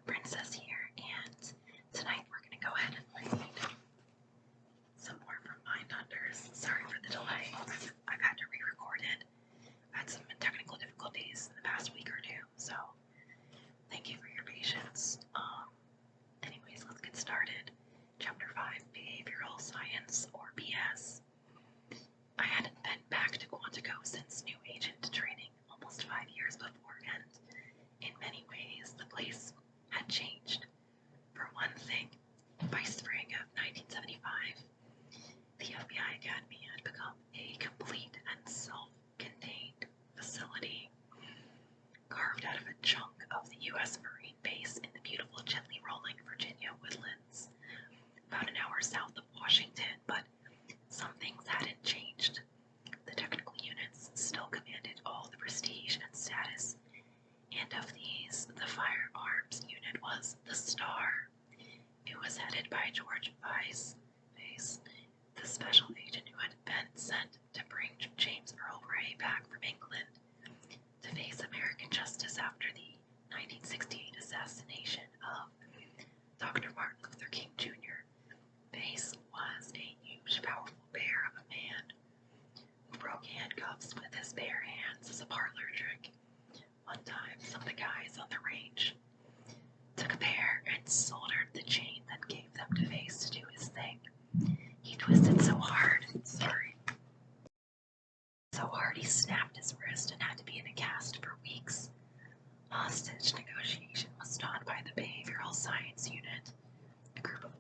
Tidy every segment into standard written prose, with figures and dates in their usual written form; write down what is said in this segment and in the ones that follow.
Princess here, and tonight we're going to go ahead and read some more from Mindhunters. Sorry for the delay. I've had to re-record it. I had some technical difficulties in the past week or two, so thank you for your patience. Anyways, let's get started. Chapter 5, Behavioral Science, or BS. I hadn't been back to Quantico since new agent training almost 5 years before, and in many ways the place had changed. For one thing, by spring of 1975, the FBI Academy had become a complete and self-contained facility, carved out of a chunk of the U.S. Marine base in the beautiful, gently rolling Virginia woodlands, about an hour south of Washington, but some things hadn't changed. The technical units still commanded all the prestige and status, and of these, the firearms unit was the star. It was headed by George Weiss, the special agent who had been sent to bring James Earl Ray back from England to face American justice after the 1968 assassination of Dr. Martin Luther King Jr. Weiss was a huge, powerful bear of a man who broke handcuffs with his bare hands as a parlor trick. One time, some of the guys on the range took a pair and soldered the chain that gave them to Weiss to do his thing. He twisted so hard he snapped his wrist and had to be in a cast for weeks. Hostage negotiation was done by the Behavioral Science Unit, a group of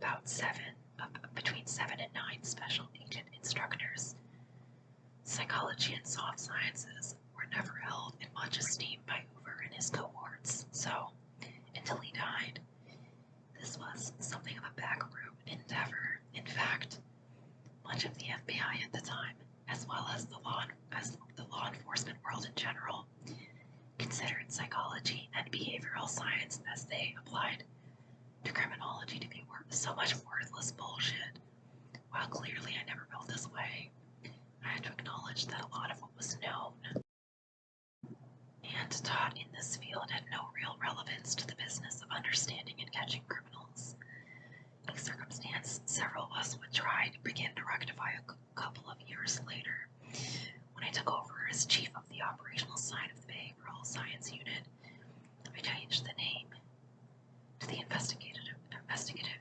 between 7 and 9 special agent instructors. Psychology and soft sciences were never held in much esteem by Hoover and his cohorts, so, until he died, this was something of a backroom endeavor. In fact, much of the FBI at the time, as well as the law enforcement world in general, considered psychology and behavioral science as they applied to criminology to be so much worthless bullshit. While clearly I never felt this way, I had to acknowledge that a lot of what was known and taught in this field had no real relevance to the business of understanding and catching criminals. A circumstance several of us would try to begin to rectify a couple of years later. When I took over as chief of the operational side of the Behavioral Science Unit, I changed the name to the Investigative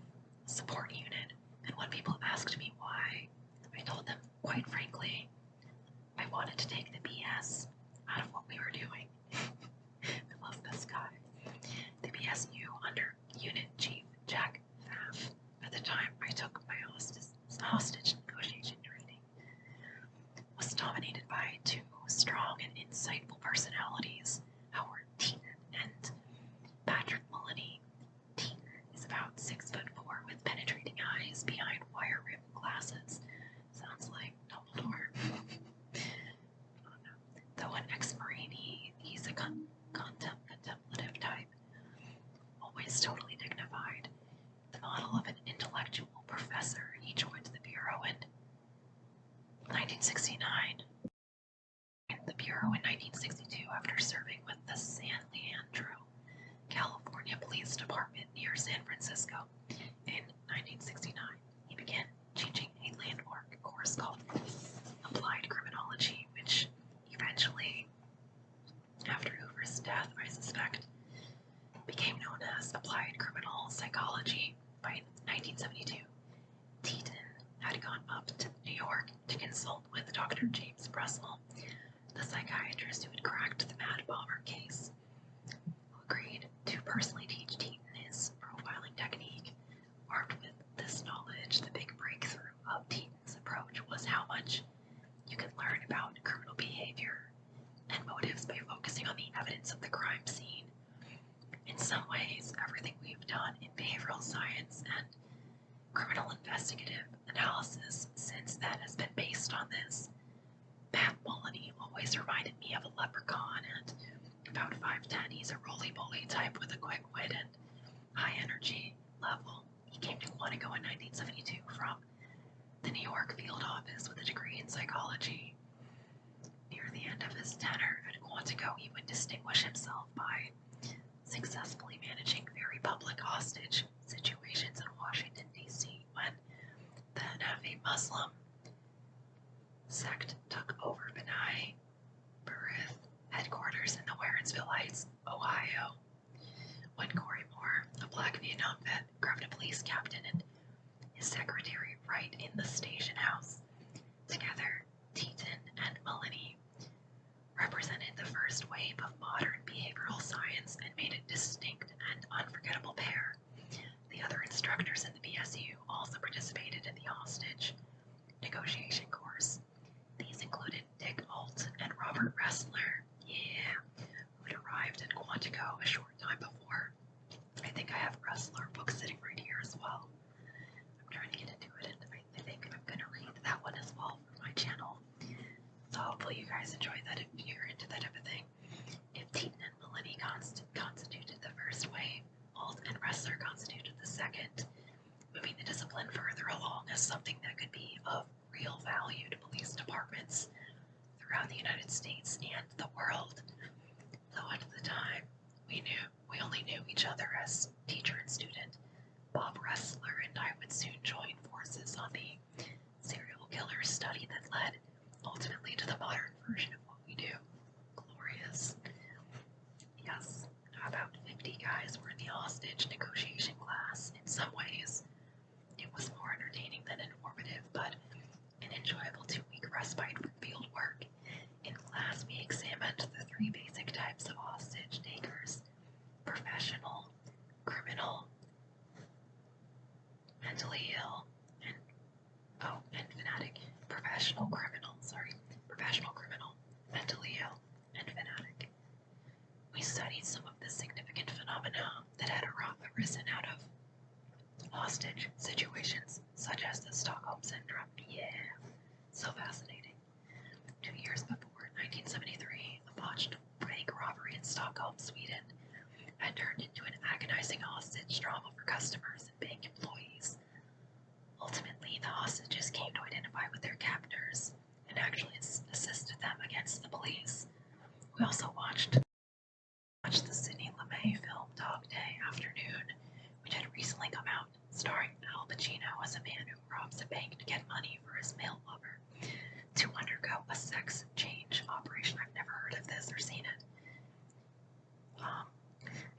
Support Unit, and when people asked me why, I told them, quite frankly, I wanted to take the BS out of what we were doing. I love this guy. The BSU under Unit Chief Jack Pfaff, at the time I took my hostage negotiation training, was dominated by two strong and insightful personalities, Howard Teeton and Patrick Mullany. Teeton is about 6'4" with penetrating eyes behind wire-rimmed glasses. Sounds like Dumbledore. Oh, no. Though an ex-Marine, he's a contemplative type, always totally dignified. The model of an intellectual professor, he joined the Bureau in 1969. The Bureau in 1962 after serving with the San Leandro, California Police Department near San Francisco. In 1969, he began teaching a landmark course called Applied Criminology, which eventually, after Hoover's death, I suspect, became known as Applied Criminal Psychology. By 1972, Teeton had gone up to New York to consult with Dr. James Russell, the psychiatrist who had cracked the Mad Bomber case, who agreed to personally teach Teeton his profiling technique. Armed with this knowledge, the big breakthrough of Teeton's approach was how much you can learn about criminal behavior and motives by focusing on the evidence of the crime scene. In some ways, everything we've done in behavioral science and criminal investigative analysis since then has been based on this. Pat Mullany always reminded me of a leprechaun, and about 5'10", he's a roly-poly type with a quick wit and high energy level. He came to Quantico in 1972 from the New York field office with a degree in psychology. Near the end of his tenure at Quantico, he would distinguish himself by successfully managing very hostage situations in Washington, D.C. when the Hanafi Muslim sect took over B'nai B'rith headquarters in the Warrensville Heights, Ohio. When Corey Moore, a black Vietnam vet, grabbed a police captain and his secretary right in the station house. Together, Teton and Malini represented the first wave of modern behavioral science and made a distinct and unforgettable pair. The other instructors in the BSU also participated in the hostage negotiation course. These included Dick Holt and Robert Ressler, who'd arrived in Quantico a short time before. I think I have Ressler book sitting right here as well. I'm trying to get into it, and I think I'm going to read that one as well for my channel. So hopefully you guys enjoy that if you're into that type of thing. If Teton and Malini constituted the first wave, Holt and Ressler constituted the second, moving the discipline further along as something that could be of real value to police departments throughout the United States and the world. Though at the time, we only knew each other as teacher and student, Bob Ressler and I would soon join forces on the serial killer study that led ultimately to the modern version of what we do. Glorious. Yes, about 50 guys were in the hostage negotiation class. In some ways, it was more entertaining than informative, but an enjoyable 2-week respite from field work. In class, we examined the 3 basic types of hostage takers: professional, criminal, mentally ill, and fanatic. Professional criminal, mentally ill, and fanatic. We studied some of the significant phenomena that had arisen out of hostage situations, such as the Stockholm Syndrome. So fascinating. 2 years before, 1973, a botched bank robbery in Stockholm, Sweden, had turned into an agonizing hostage drama for customers and bank employees. Ultimately, the hostages came to identify with their captors and actually assisted them against the police. We also watched the Sidney Lumet film Dog Day Afternoon, which had recently come out, starring Al Pacino as a man who robs a bank to get money for his male lover to undergo a sex change operation. I've never heard of this or seen it.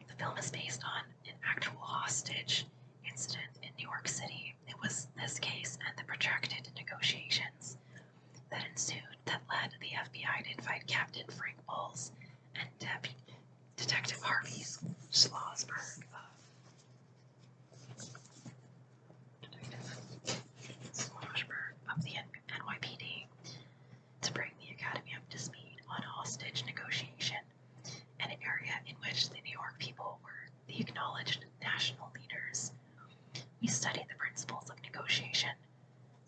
The film is based on an actual hostage incident in New York City. It was this case and the protracted negotiations that ensued that led the FBI to invite Captain Frank Bowles and Detective Harvey Schlossberg of the NYPD to bring the Academy up to speed on hostage negotiation, an area in which the New York people were the acknowledged national leaders. We studied the principles of negotiation,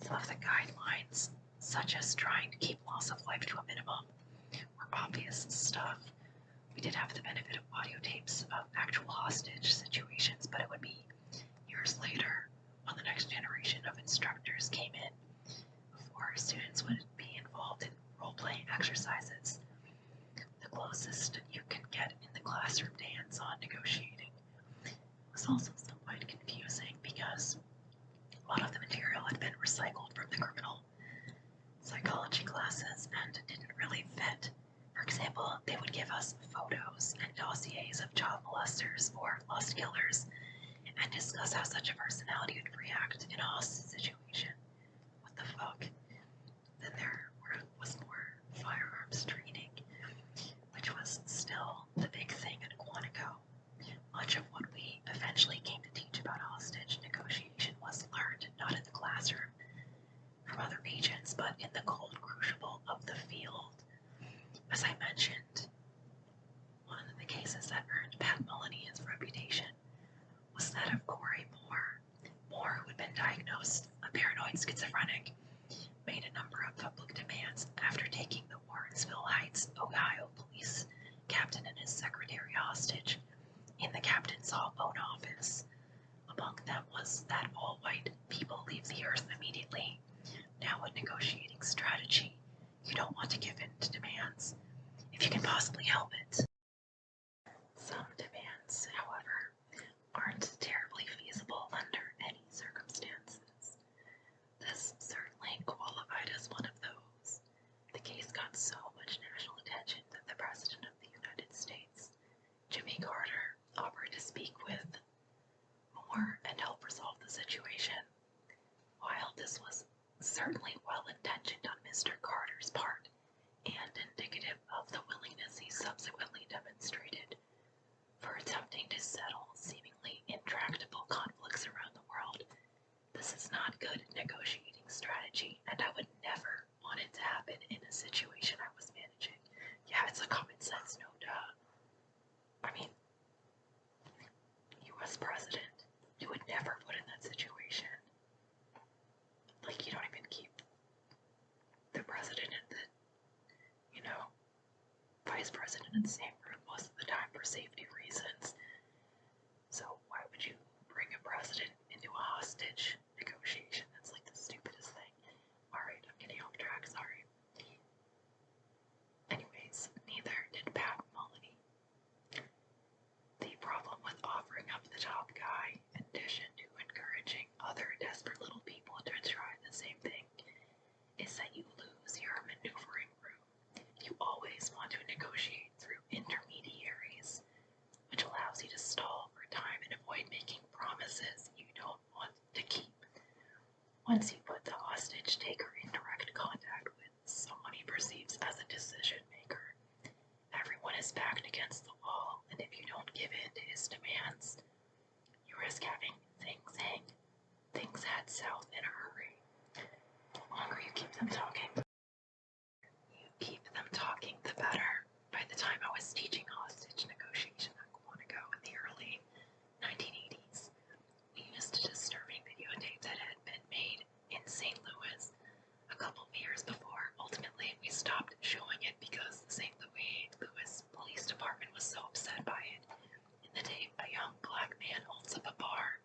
some of the guidelines, such as trying to keep loss of life to a minimum, were obvious stuff. We did have the benefit of audio tapes of actual hostage situations, but it would be years later when the next generation of instructors came in, before students would be involved in role-playing exercises. The closest you can get in the classroom to hands-on negotiating was also somewhat confusing because a lot of the material had been recycled from the criminal psychology classes and didn't really fit. For example, they would give us photos and dossiers of child molesters or lust killers and discuss how such a personality would react in a hostage situation. What the fuck? Then there was more firearms training, which was still the big thing in Quantico. Much of what we eventually came to teach about hostage negotiation was learned not in the classroom from other agents, but in the cold crucible of the field. As I mentioned, one of the cases that earned Pat Maloney his reputation was that of Corey Moore. Moore, who had been diagnosed a paranoid schizophrenic, made a number of public demands after taking the Warrensville Heights, Ohio police captain and his secretary hostage in the captain's own office. Among them was that all white people leave the earth immediately. Now a negotiating strategy. You don't want to give in to demands if you can possibly help it. Some demands, however, aren't terribly speak with more and help resolve the situation. While this was certainly well-intentioned on Mr. Carter's part, and indicative of the willingness he subsequently demonstrated for attempting to settle seemingly intractable conflicts around the world, this is not good negotiating strategy, and I would never want it to happen in a situation I was managing. Yeah, it's a common sense, no duh. I mean, US president, you would never put in that situation. Like, you don't even keep the president and the, vice president in the same room most of the time for safety reasons. So why would you bring a president into a hostage negotiation? That's like the stupidest thing. Alright, I'm getting off track, sorry. Anyways, neither did Pat Mullany. The problem with offering up the top guy, in addition to encouraging other desperate little people to try the same thing, is that you lose your maneuvering room. You always want to negotiate through intermediaries, which allows you to stall for time and avoid making promises you don't want to keep. Once you put the hostage taker in direct contact with someone he perceives as a decision maker, everyone is backed against the wall, and if you don't give in to his demands, you risk having things head south in a hurry. The longer you keep them talking, the better. By the time I was teaching hostage negotiation at Quantico in the early 1980s, we used a disturbing videotape that had been made in St. Louis a couple of years before. Ultimately, we stopped showing it because the St. Louis Police Department was so upset by it. In the tape, a young black man holds up a bar.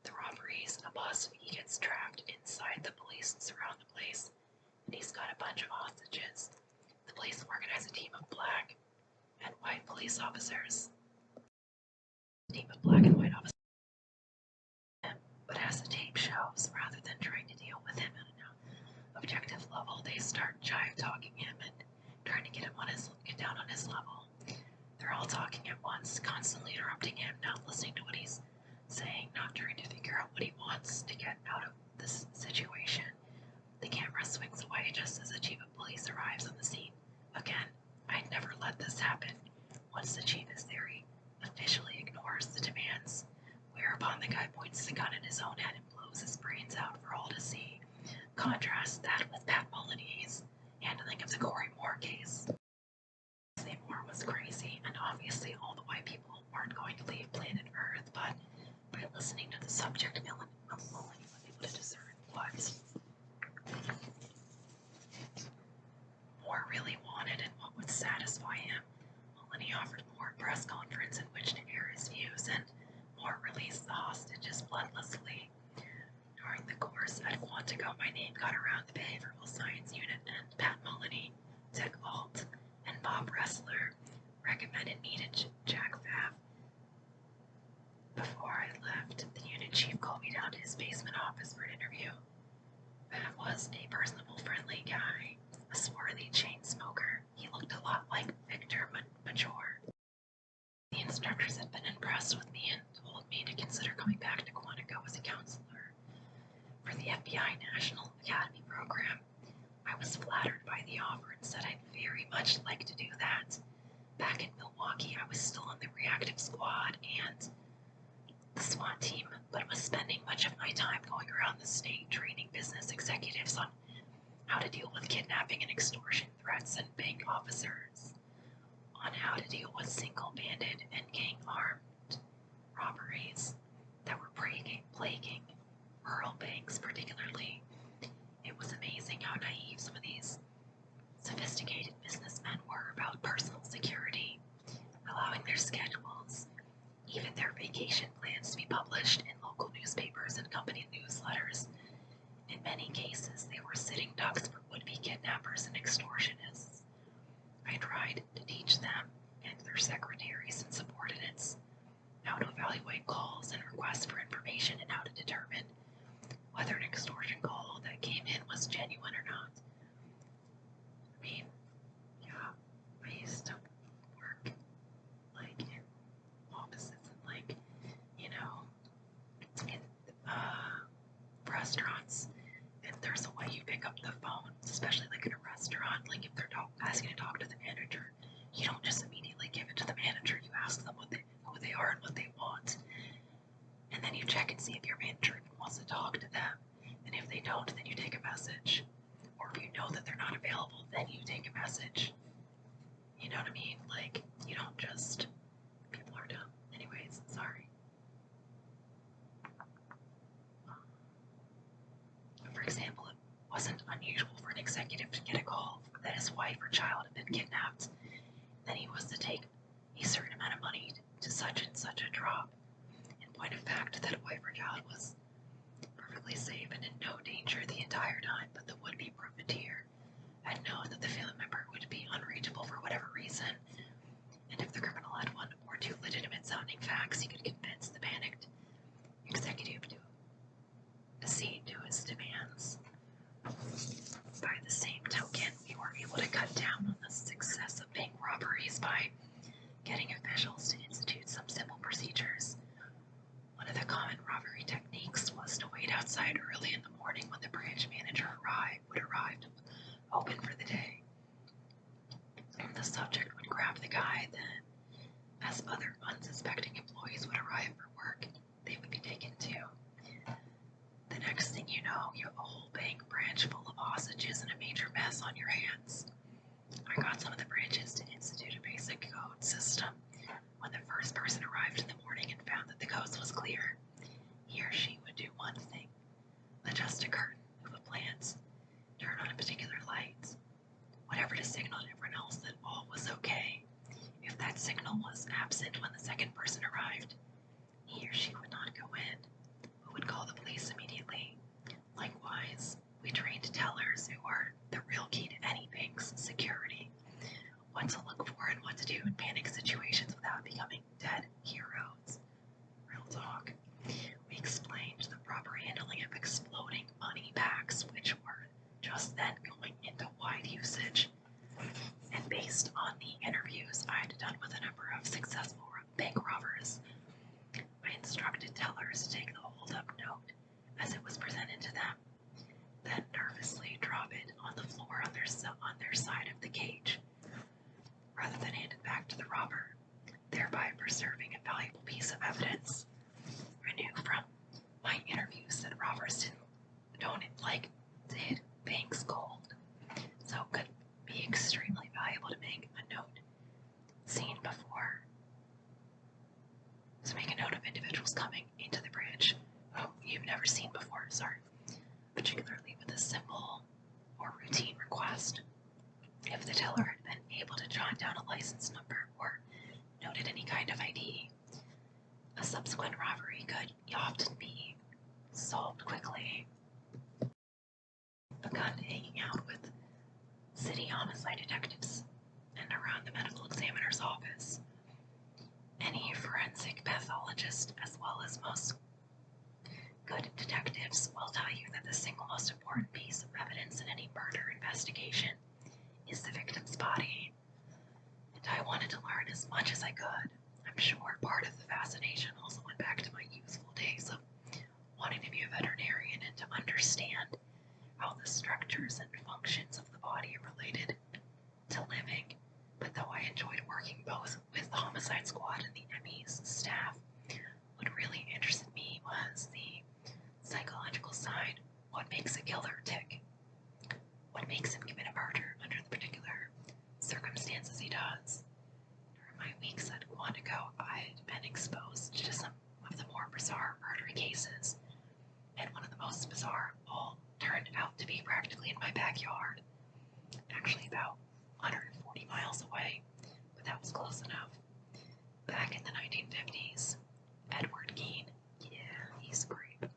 The robberies, a bus, he gets trapped inside the police and surround the place, and he's got a bunch of hostages. The police organize a team of black and white police officers. But as the tape shows, rather than trying to deal with him at an objective level, they start jive-talking him and trying to get down on his level. They're all talking at once, constantly interrupting him, not listening to what he's saying, not trying to figure out what he wants to get out of this situation. The camera swings away just as the chief of police arrives on the scene. Again, I'd never let this happen. Once the chief is there, he officially ignores the demands, whereupon the guy points the gun at his own head and blows his brains out for all to see. Contrast that with Pat Mullany's handling of the Corey Moore case. Moore was crazy, and obviously all the white people weren't going to leave planet Earth, but by listening to the subject, Mullany was able to discern what Moore really wanted and what would satisfy him. Mullany offered Moore a press conference in which to air his views, and Moore released the hostages bloodlessly. During the course at Quantico, my name got around the behavioral science unit, and Pat Mullany, Dick Alt, and Bob Ressler recommended me to Jack Fab. Before I left, the unit chief called me down to his basement office for an interview. Fab was a personable, friendly guy, a swarthy chain smoker. He looked a lot like Victor Major. The instructors had been impressed with me and told me to consider coming back to Quantico as a counselor for the FBI National Academy program. I was flattered by the offer and said I'd very much like to do that. Back in Milwaukee, I was still on the reactive squad and the SWAT team, but was spending much of my time going around the state training business executives on how to deal with kidnapping and extortion threats and bank officers, on how to deal with single-banded and gang-armed robberies that were plaguing rural banks particularly. It was amazing how naive some of these sophisticated businessmen were about personal security, allowing their schedules, even their vacation plans, to be published in local newspapers and company newsletters. In many cases, they were sitting ducks for would-be kidnappers and extortionists. I tried to teach them and their secretaries and subordinates how to evaluate calls and requests for information and how to determine whether an extortion call that came in was genuine or not. I mean, yeah, I used to work like in offices and like message. You know what I mean? Like, you don't just, people are dumb. Anyways, sorry. For example, it wasn't unusual for an executive to get a call that his wife or child had been kidnapped. Then he was to take a certain amount of money to such and such a drop. In point of fact, that wife or child was perfectly safe and in no danger the entire time, but the would-be profiteer had known that the family member would be unreachable for whatever reason, and if the criminal had one or two legitimate-sounding facts, he could convince the panicked executive to accede to his demands. By the same token, we were able to cut down on the success of bank robberies by getting officials to institute some simple procedures. One of the common robbery techniques was to wait outside early in the morning when the branch manager would arrive to open for the day. The subject would grab the guy, then, as other unsuspecting employees would arrive for work, they would be taken too. The next thing you know, you have a whole bank branch full of hostages and a major mess on your hands. I got some of the branches to institute a basic code system. When the first person arrived in the morning and found that the coast was clear, he or she would do one thing: adjust a curtain, move a plant, turn on a particular light, whatever to signal to everyone else that all was okay. If that signal was absent when the second person arrived, he or she would not go in. We would call the police immediately. Likewise, we trained tellers who are the real key to any bank's security. What to look for and what to do in panic situations without becoming dead heroes. Real talk. We explained the proper handling of exploding money packs, which were just then going into wide usage. And based on the interviews I had done with a number of successful bank robbers, I instructed tellers to take the hold-up note as it was presented to them, then nervously drop it on the floor on their side of the cage, rather than hand it back to the robber, thereby preserving a valuable piece of evidence. I knew from my interviews that robbers don't like to hit banks cold, so it could be extremely valuable to make a note seen before. So make a note of individuals coming into the branch whom you've never seen before, particularly with a simple or routine request. If the teller had been able to jot down a license number or noted any kind of ID, a subsequent robbery could often be solved quickly. Begun hanging out with city homicide detectives and around the medical examiner's office. Any forensic pathologist, as well as most good detectives, will tell you that the single most important piece of evidence in any murder investigation is the victim's body. And I wanted to learn as much as I could. I'm sure part of the fascination also went back to my youthful days of wanting to be a veterinarian and to understand how the structures and functions of the body are related to living. But though I enjoyed working both with the homicide squad and the ME's staff, what really interested me was the psychological side. What makes a killer tick? What makes him commit a murder under the particular circumstances he does? During my weeks at Quantico, I had been exposed to some of the more bizarre murder cases, and one of the most bizarre of all turned out to be practically in my backyard. Actually about 140 miles away, but that was close enough. Back in the 1950s, Edward Gein, yeah, he's great,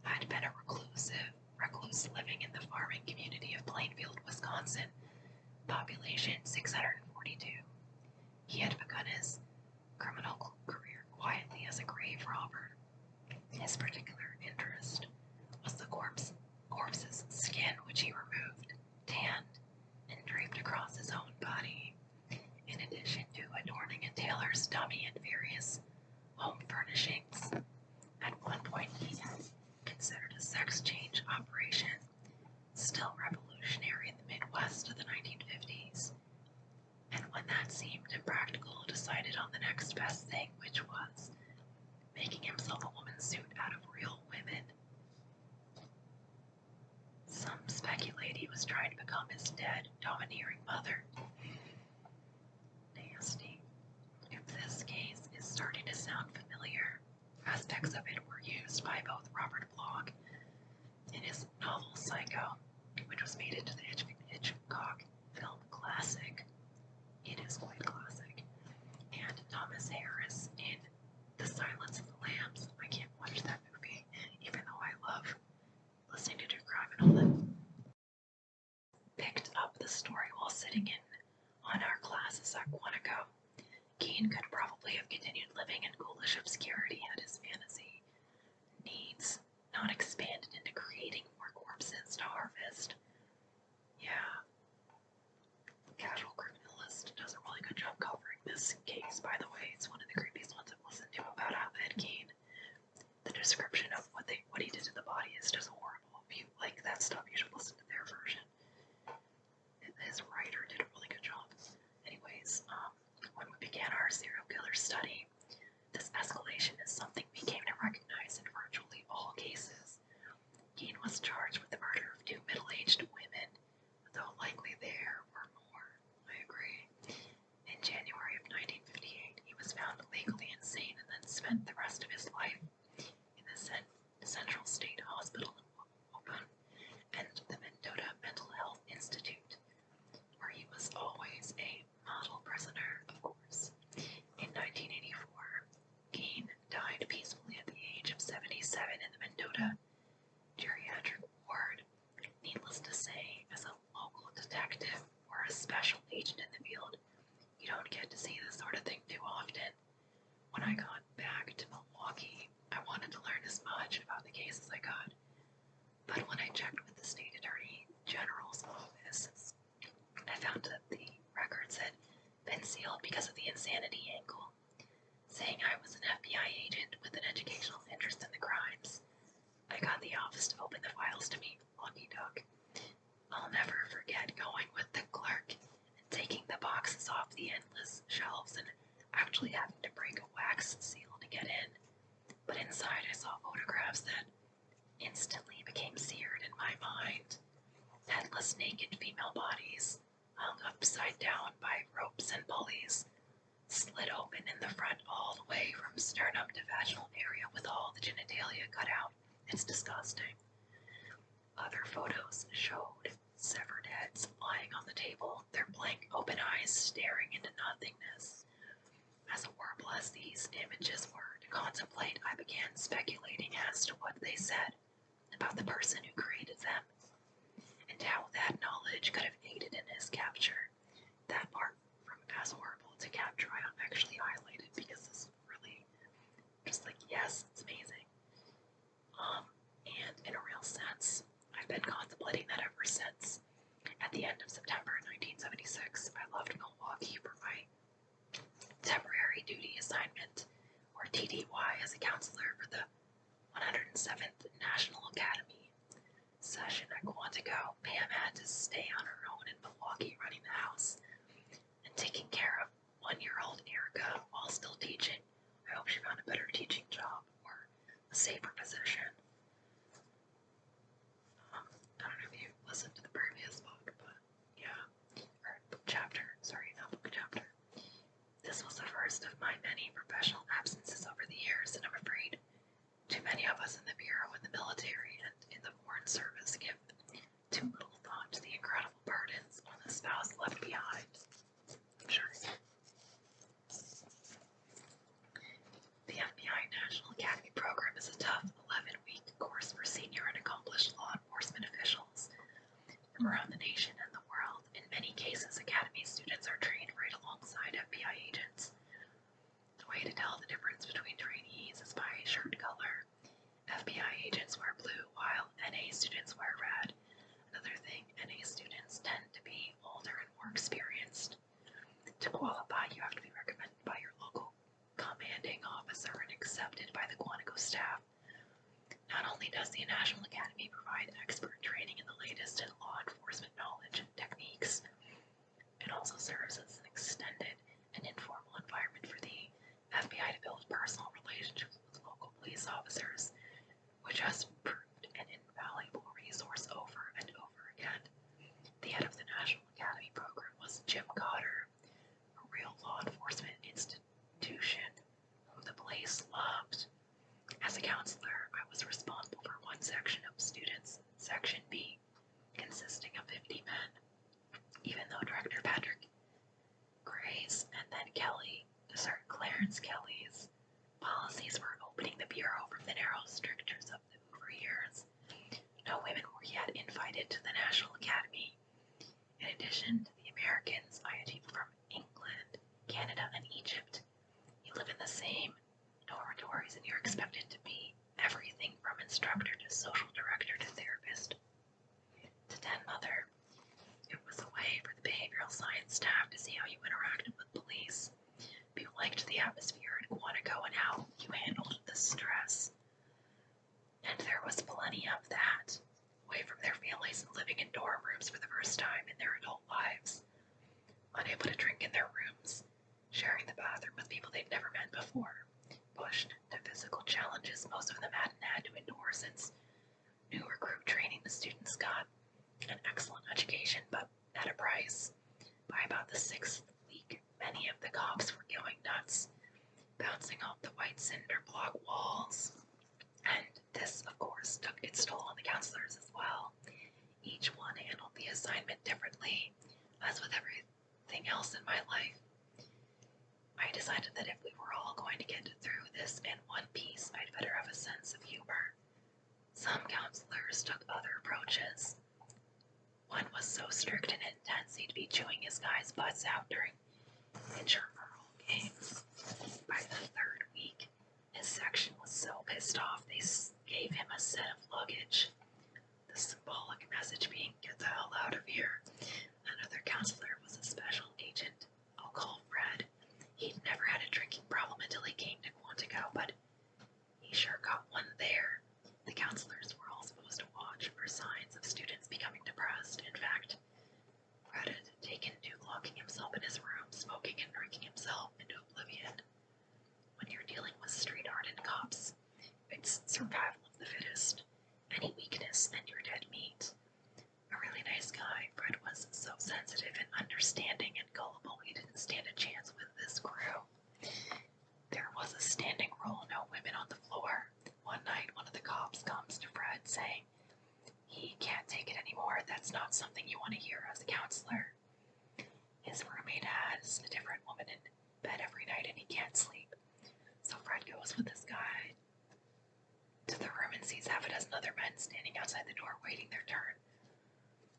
had been a recluse living in the farming community of Plainfield, Wisconsin, population 642. He had begun his criminal career quietly as a grave robber. His particular interest was the corpse's skin, which he removed, tanned, and draped across his own body, in addition to adorning a tailor's dummy and various home furnishings. At one point, he had considered a sex change operation, still revolutionary in the Midwest of the 1950s, and when that seemed impractical, decided on the next best thing, which was making himself a woman's suit out of real women. Some speculate he was trying trying to become his dead, domineering mother. Nasty. If this case is starting to sound familiar, aspects of it were used by both Robert Bloch in his novel Psycho, which was made into the Hitchcock film classic. It is quite classic. And Thomas Harris in The Silence of the Lambs. I can't watch that movie, even though I love listening to true crime and all that. Picked up the story while sitting in on our classes at Quantico. Keane could probably have continued living in ghoulish obscurity had his fantasy needs not expanded into creating more corpses to harvest. Yeah. Casual Criminalist does a really good job covering this case, by the way. It's one of the creepiest ones I've listened to about Ed Gein. The description of what he did to the body is just horrible. If you like that stuff, you should listen to their version. His writer did a really good job. Anyways, when we began our serial killer study, this escalation is something we came to recognize in virtually all cases. Gein was charged with the murder of 2 middle-aged women, though likely there were more. I agree. In January of 1958, he was found legally insane and then spent the rest of his life in the Central State Hospital in Oakland and the Mendota Mental Health Institute, where he was always a model prisoner, of course. In 1984, Gein died peacefully at the age of 77 in the Mendota Geriatric Ward. Needless to say, as a local detective or a special agent in the field, you don't get to see this sort of thing too often. When I got back to Milwaukee, I wanted to learn as much about the case as I could. But when I checked with the State Attorney General's office, I found that the records had been sealed because of the insanity angle, saying I was an FBI agent with an educational interest in the crimes. I got the office to open the files to me. Lucky duck. I'll never forget going with the clerk and taking the boxes off the endless shelves and actually having to break a wax seal to get in. But inside I saw photographs that instantly became seared in my mind. Headless, naked female bodies, hung upside down by ropes and pulleys, slit open in the front all the way from sternum to vaginal area with all the genitalia cut out. It's disgusting. Other photos showed severed heads lying on the table, their blank open eyes staring into nothingness. As horrible as these images were to contemplate, I began speculating as to what they said about the person who created them, and how that knowledge could have aided in his capture. That part from as horrible to capture I actually highlighted because it's really just like, yes, it's amazing. And in a real sense, I've been contemplating that ever since. At the end of September 1976, I left Milwaukee for my temporary duty assignment, or TDY, as a counselor for the 107th National Academy session at Quantico. Pam had to stay on her own in Milwaukee running the house and taking care of 1-year-old Erica while still teaching. I hope she found a better teaching job or a safer position. I don't know if you listened to the previous book, but yeah, or book chapter, sorry, not book chapter. This was the first of my many professional absences over the years, and I'm afraid too many of us in the Bureau, in the military, and in the Foreign Service give too little thought to the incredible burdens on the spouse left behind. Sure. The FBI National Academy program is a tough 11-week course for senior and accomplished law enforcement officials from around the nation and the world. In many cases, Academy students are trained right alongside FBI agents. The way to tell the difference between trainees is by shirt color. FBI agents wear blue, while NA students wear red. Another thing, NA students tend to be older and more experienced. To qualify, you have to be recommended by your local commanding officer and accepted by the Quantico staff. Not only does the National Academy provide expert training in the latest in law enforcement knowledge and techniques, it also serves as an extended and informal environment for the FBI to build personal relationships with local police officers, which has proved an invaluable resource over and over again. Clarence Kelly's policies were opening the Bureau from the narrow strictures of the Hoover years. No women were yet invited to the National Academy. In addition to the Americans, I had people from England, Canada, and Egypt. You live in the same dormitories and you're expected to be everything from instructor to social director to therapist to den mother. It was a way for the behavioral science staff to see how you interacted with police. If you liked the atmosphere at Quantico and how you handled the stress. And there was plenty of that, away from their families and living in dorm rooms for the first time in their adult lives, unable to drink in their rooms, sharing the bathroom with people they'd never met before, pushed to physical challenges most of them hadn't had to endure since new recruit training. The students got an excellent education, but at a price. By about the 6th week, many of the cops were going nuts, bouncing off the white cinder block walls. And this, of course, took its toll on the counselors as well. Each one handled the assignment differently, as with everything else in my life. I decided that if we were all going to get through this in one piece, I'd better have a sense of humor. Some counselors took other approaches. One was so strict and intense he'd be chewing his guys' butts out during intramural games. By the 3rd week, his section was so pissed off they gave him a set of luggage. The symbolic message being, get the hell out of here. Another counselor was a special agent. I'll call Fred. He'd never had a drinking problem until he came to Quantico, but he sure got one there. The counselors were all supposed to watch for signs of students becoming depressed. In fact, Fred had taken to locking himself in his room, smoking and drinking himself into oblivion. When you're dealing with street hardened cops, it's survival of the fittest. Any weakness and you're dead meat. A really nice guy, Fred was so sensitive and understanding and gullible he didn't stand a chance with this crew. There was a standing rule, no women on the floor. One night, one of the cops comes to Fred saying, he can't take it anymore, that's not something you want to hear as a counselor. His roommate has a different woman in bed every night and he can't sleep. So Fred goes with this guy to the room and sees half a dozen other men standing outside the door waiting their turn,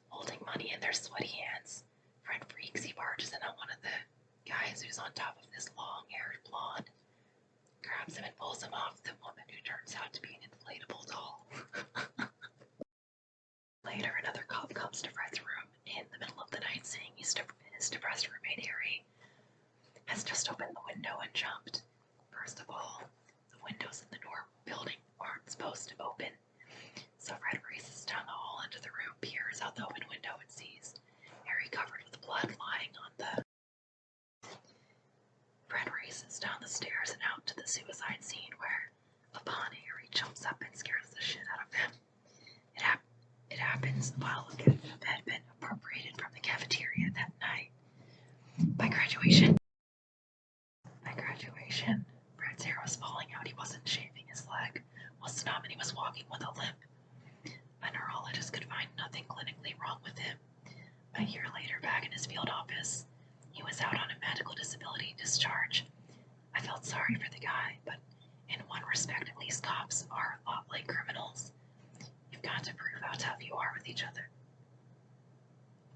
holding money in their sweaty hands. Fred freaks, he barges in on one of the guys who's on top of this long-haired blonde, grabs him and pulls him off the woman who turns out to be an inflatable doll. Later, another cop comes to Fred's room in the middle of the night saying his depressed roommate Harry has just opened the window and jumped. First of all, the windows in the dorm building aren't supposed to open. So Fred races down the hall into the room, peers out the open window and sees Harry covered with blood lying on the... Fred races down the stairs and out to the suicide scene where, upon Harry jumps up and scares the shit out of him. It happens while a gift had been appropriated from the cafeteria that night. By graduation, Fred's hair was falling out. He wasn't shaving his leg. Was numb and he was walking with a limp. A neurologist could find nothing clinically wrong with him. A year later, back in his field office, he was out on a medical disability discharge. I felt sorry for the guy, but in one respect, at least cops are a lot like criminals. You've got to prove how tough you are with each other.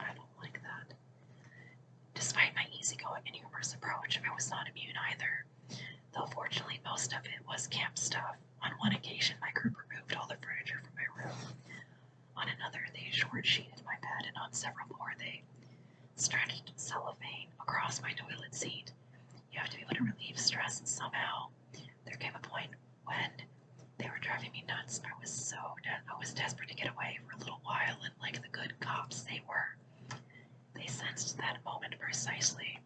I don't like that. Despite my easygoing and humorous approach, I was not immune either. Though fortunately most of it was camp stuff. On one occasion, my group removed all the furniture from my room. On another, they short-sheeted my bed, and on several more, they stretched cellophane across my toilet seat. You have to be able to relieve stress somehow. There came a point when they were driving me nuts. I was desperate to get away for a little while, and like the good cops they were, they sensed that moment precisely.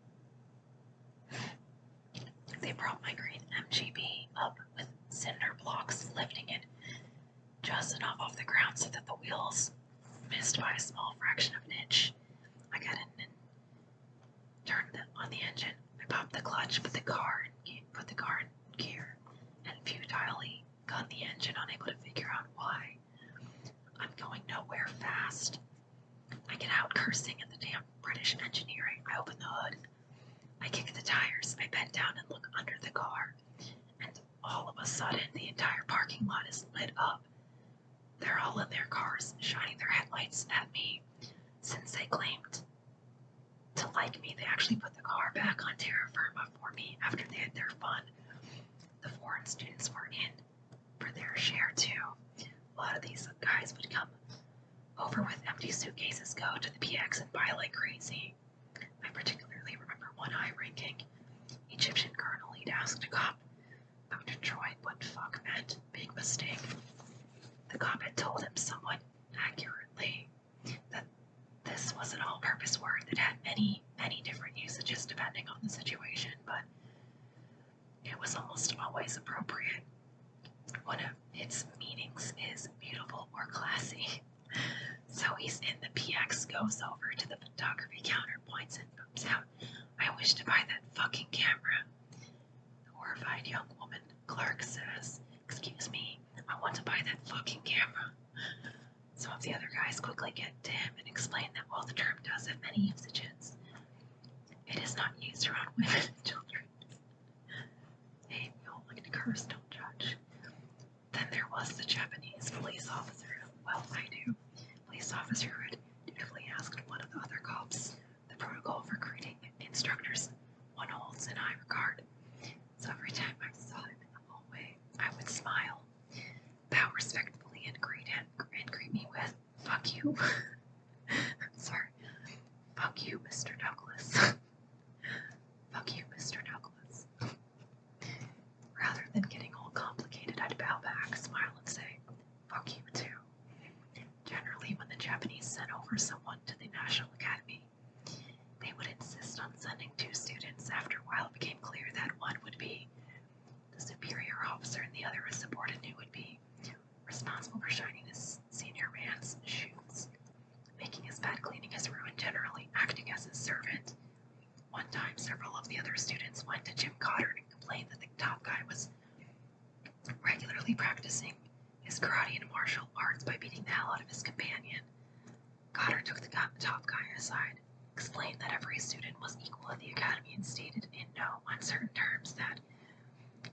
They brought my green MGB up with cinder blocks, lifting it just enough off the ground so that the wheels missed by a small fraction of an inch. I got in and turned on the engine. I popped the clutch, put the car in gear, and futilely gunned the engine, unable to figure out why. I'm going nowhere fast. I get out cursing at the damn British engineering. I open the hood. I kick the tires. I bend down and look under the car, and all of a sudden the entire parking lot is lit up. They're all in their cars, shining their headlights at me. Since they claimed to like me, they actually put the car back on terra firma for me after they had their fun. The foreign students were in for their share too. A lot of these guys would come over with empty suitcases, go to the PX and buy like crazy. I particularly remember one high-ranking Egyptian colonel. He'd asked a cop about Detroit what fuck meant. Big mistake. The cop had told him somewhat accurately that this was an all-purpose word that had many different usages depending on the situation, but it was almost always appropriate. One of its meanings is beautiful or classy. So he's in the PX, goes over to the photography counter, points and booms out, "I wish to buy that fucking camera." The horrified young woman clerk says, "Excuse me, I want to buy that fucking camera." Some of the other guys quickly get to him and explain that while the term does have many usages, it is not used around women and children. Hey, we all like to curse, don't judge. Then there was the Japanese police officer. Well, I do. Police officer who had dutifully asked one of the other cops the protocol for greeting instructors one holds in high regard. So every time I saw him in the hallway, I would smile, bow respectfully, and greet me with, "Fuck you." Sorry. "Fuck you, Mr. Douglas." "Fuck you, Mr. Douglas." Rather than getting all complicated, I'd bow back, smile, and say, "Fuck you too." Generally, when the Japanese sent over someone to the National Academy, they would insist on sending two students. After a while, it became clear that one would be the superior officer and the other a subordinate who would be responsible for shining his senior man's shoes, making his bed, cleaning his room, and generally acting as his servant. One time, several of the other students went to Jim Cotter and complained that the top guy was regularly practicing his karate and martial arts by beating the hell out of his companion. Cotter took the top guy aside, explained that every student was equal at the academy, and stated in no uncertain terms that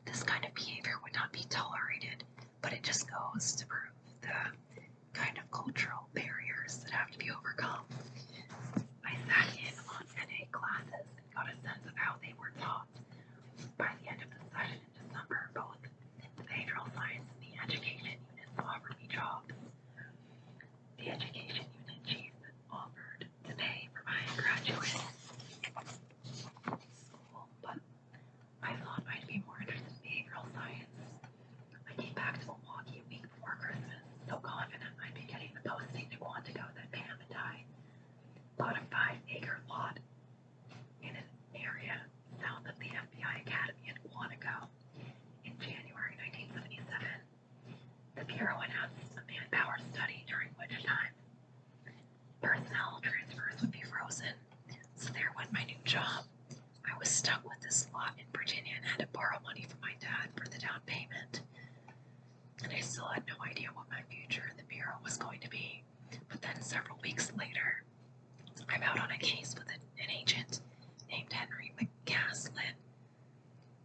this kind of behavior would not be tolerated, but it just goes to prove the kind of cultural barriers that have to be overcome. I sat in on NA classes and got a sense of how they were taught. By the end of the session in December, both the behavioral science and the education units offered me jobs. The education unit chief offered to pay for my graduate school, but I thought I'd be more interested in behavioral science. I came back to Milwaukee a week before Christmas, so confident I'd be getting the posting to Quantico that Pam and I bought a 5-acre lot in an area south of the FBI Academy in Quantico in January 1977. The Bureau announced a manpower study during which time personnel transfers would be frozen. So there went my new job. I was stuck with this lot in Virginia and had to borrow money from my dad for the down payment. And I still had no idea what my future in the Bureau was going to be. But then several weeks later, I'm out on a case with an agent named Henry McCaslin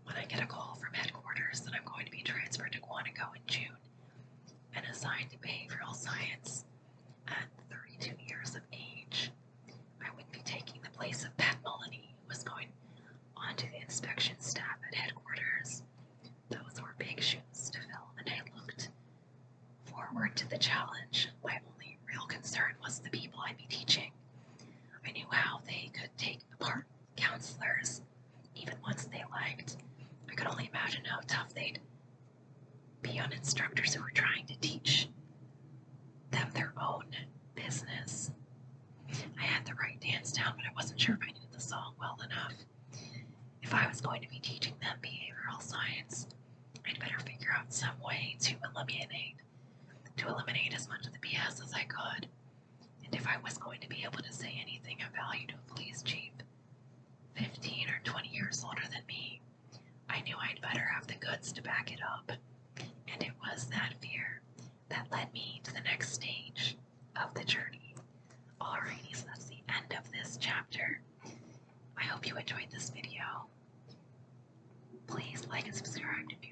when I get a call from headquarters that I'm going to be transferred to Quantico in June and assigned to behavioral science at 32 years of age. I would be taking the place of Pat Mullany, who was going onto the inspection staff at headquarters. Those were big shoes to fill, and I looked forward to the challenge. My only real concern was the people I'd be teaching. I knew how they could take apart counselors, even ones they liked. I could only imagine how tough they'd be on instructors who were trying to teach them their own business. I had the right dance down, but I wasn't sure if I knew the song well enough. If I was going to be teaching them behavioral science, I'd better figure out some way to eliminate as much of the BS as I could. And if I was going to be able to say anything of value to a police chief 15 or 20 years older than me, I knew I'd better have the goods to back it up. And it was that fear that led me to the next stage of the journey. Alrighty, so that's the end of this chapter. I hope you enjoyed this video. Please like subscribed if